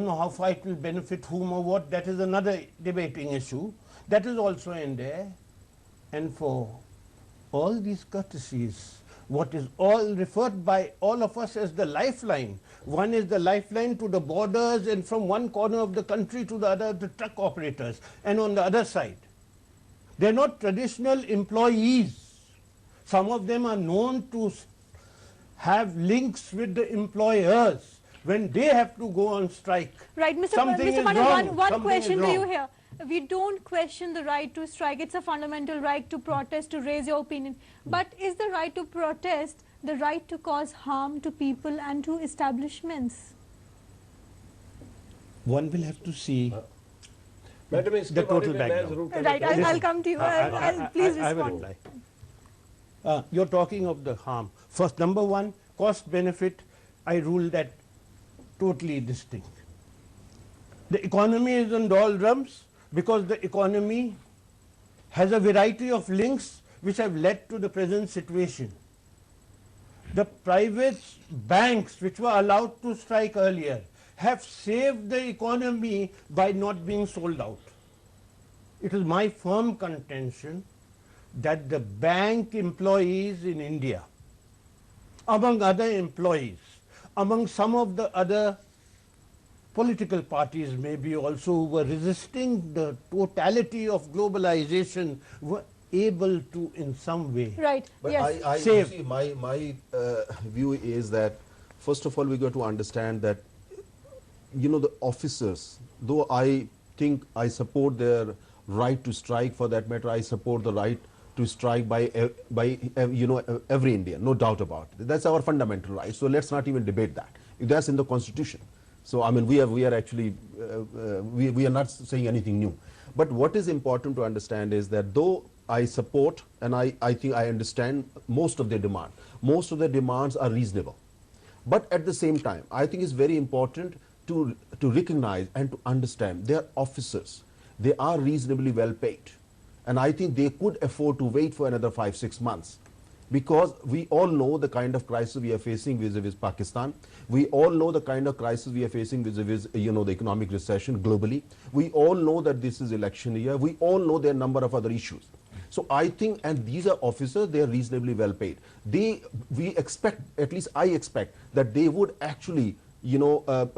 know how far it will benefit whom or what. That is another debating issue. That is also in there. And for all these courtesies, what is all referred by all of us as the lifeline. One is the lifeline to the borders, and from one corner of the country to the other, the truck operators. And on the other side, they're not traditional employees. Some of them are known to have links with the employers when they have to go on strike. Right, Mr. Manu, one question to you here. We don't question the right to strike. It's a fundamental right to protest, to raise your opinion. But is the right to protest the right to cause harm to people and to establishments? One will have to see Madam, the total background. Right, I'll come to you. Please respond. I will reply. You're talking of the harm. First, number one, cost benefit, I rule that totally distinct. The economy is in doldrums because the economy has a variety of links which have led to the present situation. The private banks which were allowed to strike earlier have saved the economy by not being sold out. It is my firm contention that the bank employees in India, among other employees, among some of the other political parties maybe also who were resisting the totality of globalization, were able to in some way But yes. you see, my view is that first of all we got to understand that the officers, though I think I support their right to strike, for that matter I support the right to strike by every Indian, no doubt about it. That's our fundamental right, so let's not even debate that. That's in the constitution. So I mean we are actually we are not saying anything new. But what is important to understand is that though I support and I think I understand most of their demand, most of their demands are reasonable, but at the same time I think it's very important to recognize and to understand they are officers. They are reasonably well paid, and I think they could afford to wait for another 5-6 months, because we all know the kind of crisis we are facing vis-a-vis Pakistan. We all know the kind of crisis we are facing vis-a-vis the economic recession globally. We all know that this is election year. We all know there are a number of other issues. So I think, and these are officers, they are reasonably well paid. We expect, at least I expect, that they would actually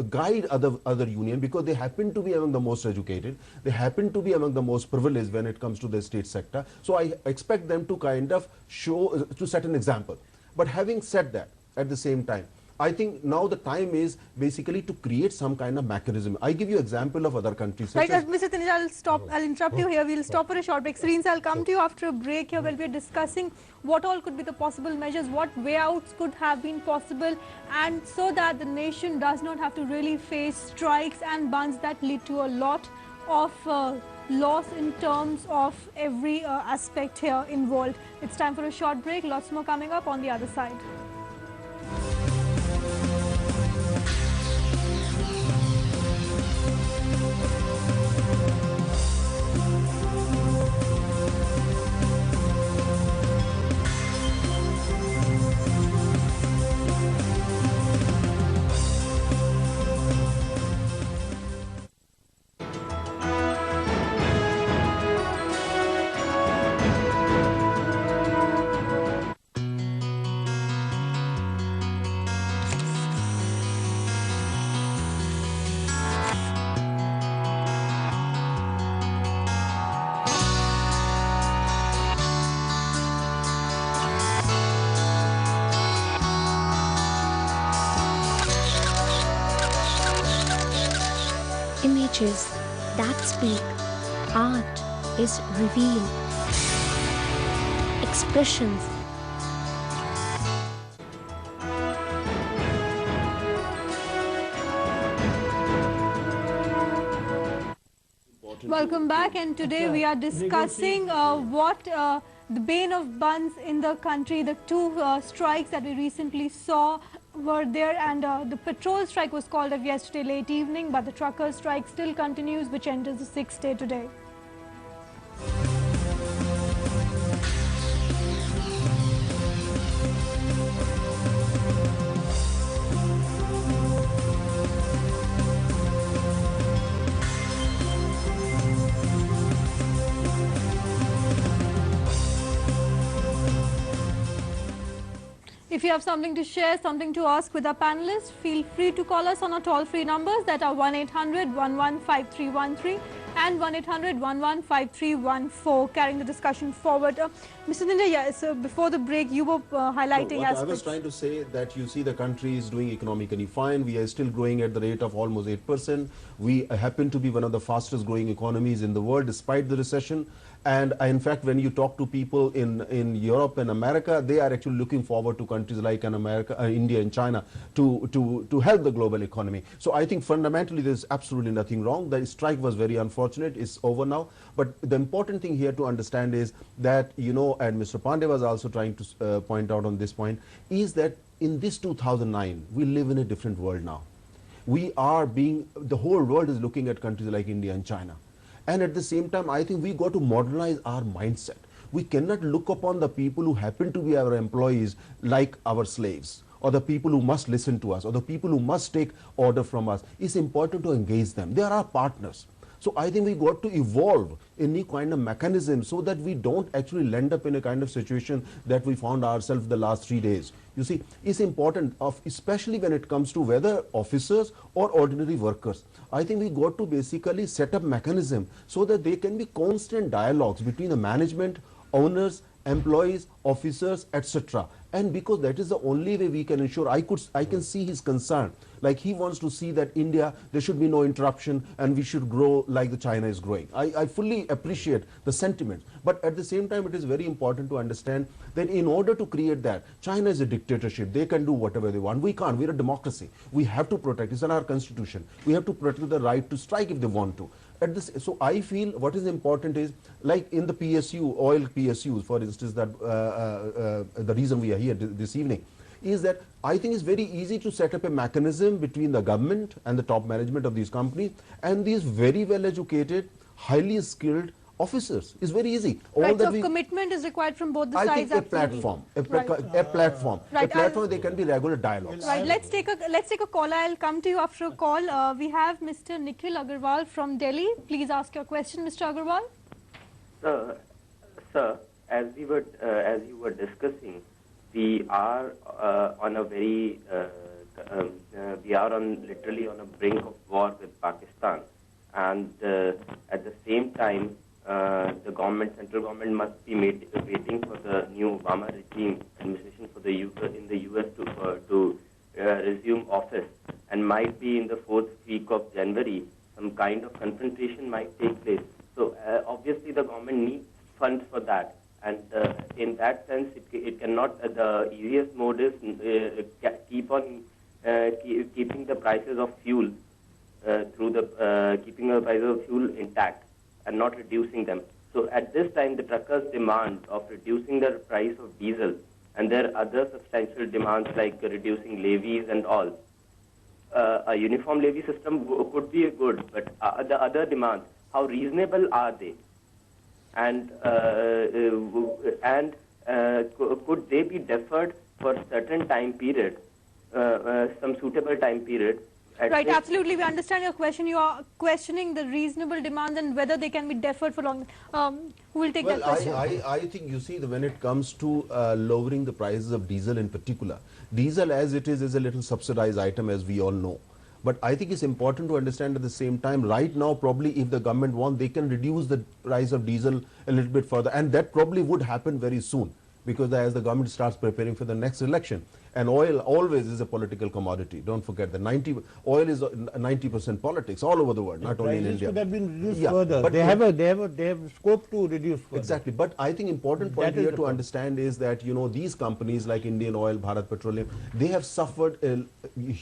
guide other union, because they happen to be among the most educated, they happen to be among the most privileged when it comes to the state sector. So I expect them to kind of show, to set an example. But having said that, at the same time, I think now the time is basically to create some kind of mechanism. I give you example of other countries. Right, Mr. Taneja, I'll interrupt you here. We'll stop for a short break. Sreens, I'll come to you after a break here where we're discussing what all could be the possible measures, what way outs could have been possible, and so that the nation does not have to really face strikes and bans that lead to a lot of loss in terms of every aspect here involved. It's time for a short break. Lots more coming up on the other side. Images that speak, art is revealed, expressions. Welcome back, and today we are discussing what the bane of buns in the country, the two strikes that we recently saw were there, and the petrol strike was called off yesterday late evening, but the trucker strike still continues, which enters the 6th day today. If you have something to share, something to ask with our panelists, feel free to call us on our toll-free numbers that are 1-800-115313 and 1-800-115314, carrying the discussion forward. Mr. Ninja, yes, before the break, you were highlighting What I aspects. was trying to say that you see the country is doing economically fine. We are still growing at the rate of almost 8%. We happen to be one of the fastest growing economies in the world despite the recession. And in fact, when you talk to people in Europe and America, they are actually looking forward to countries like India and China to help the global economy. So I think fundamentally there's absolutely nothing wrong. The strike was very unfortunate. It's over now. But the important thing here to understand is that, you know, and Mr. Pandey was also trying to point out on this point, is that in this 2009, we live in a different world now. The whole world is looking at countries like India and China. And at the same time, I think we got to modernize our mindset. We cannot look upon the people who happen to be our employees like our slaves, or the people who must listen to us, or the people who must take order from us. It's important to engage them. They are our partners. So I think we got to evolve any kind of mechanism so that we don't actually end up in a kind of situation that we found ourselves the last 3 days. You see, it's important, especially when it comes to whether officers or ordinary workers. I think we got to basically set up mechanism so that there can be constant dialogues between the management, owners, employees, officers, etc. And because that is the only way we can ensure, I can see his concern. Like he wants to see that India, there should be no interruption and we should grow like the China is growing. I fully appreciate the sentiment. But at the same time, it is very important to understand that in order to create that, China is a dictatorship. They can do whatever they want. We can't. We're a democracy. We have to protect. It's in our constitution. We have to protect the right to strike if they want to. So I feel what is important is, like in the PSU, oil PSUs, for instance, that the reason we are here this evening, is that I think it's very easy to set up a mechanism between the government and the top management of these companies and these very well educated, highly skilled officers. It's very easy. Right, so commitment is required from both the sides. I think a platform, a platform there can be regular dialogues. Right, let's take a call. I'll come to you after a call. We have Mr. Nikhil Agarwal from Delhi. Please ask your question, Mr. Agarwal. Sir, as you were discussing, we are on a very literally on a brink of war with Pakistan, and at the same time, the central government must be waiting for the new Obama regime administration in the US to resume office, and might be in the 4th week of January, some kind of confrontation might take place. So obviously the government needs funds for that. And in that sense, it cannot. The easiest mode is keeping the prices of fuel keeping the prices of fuel intact and not reducing them. So at this time, the truckers' demand of reducing the price of diesel, and there are other substantial demands like reducing levies and all. A uniform levy system could be good, but the other demands, how reasonable are they? And could they be deferred for a certain time period, some suitable time period? Right, absolutely. We understand your question. You are questioning the reasonable demands and whether they can be deferred for long. Who will take that question? I think, you see, when it comes to lowering the prices of diesel in particular, diesel as it is a little subsidized item, as we all know. But I think it's important to understand at the same time, right now, probably if the government wants, they can reduce the price of diesel a little bit further. And that probably would happen very soon, because as the government starts preparing for the next election. And oil always is a political commodity. Don't forget that oil is 90% politics all over the world, not only in India. Could have been reduced further. But they have scope to reduce further. Exactly. But I think important point here to understand is that, you know, these companies like Indian Oil, Bharat Petroleum, they have suffered a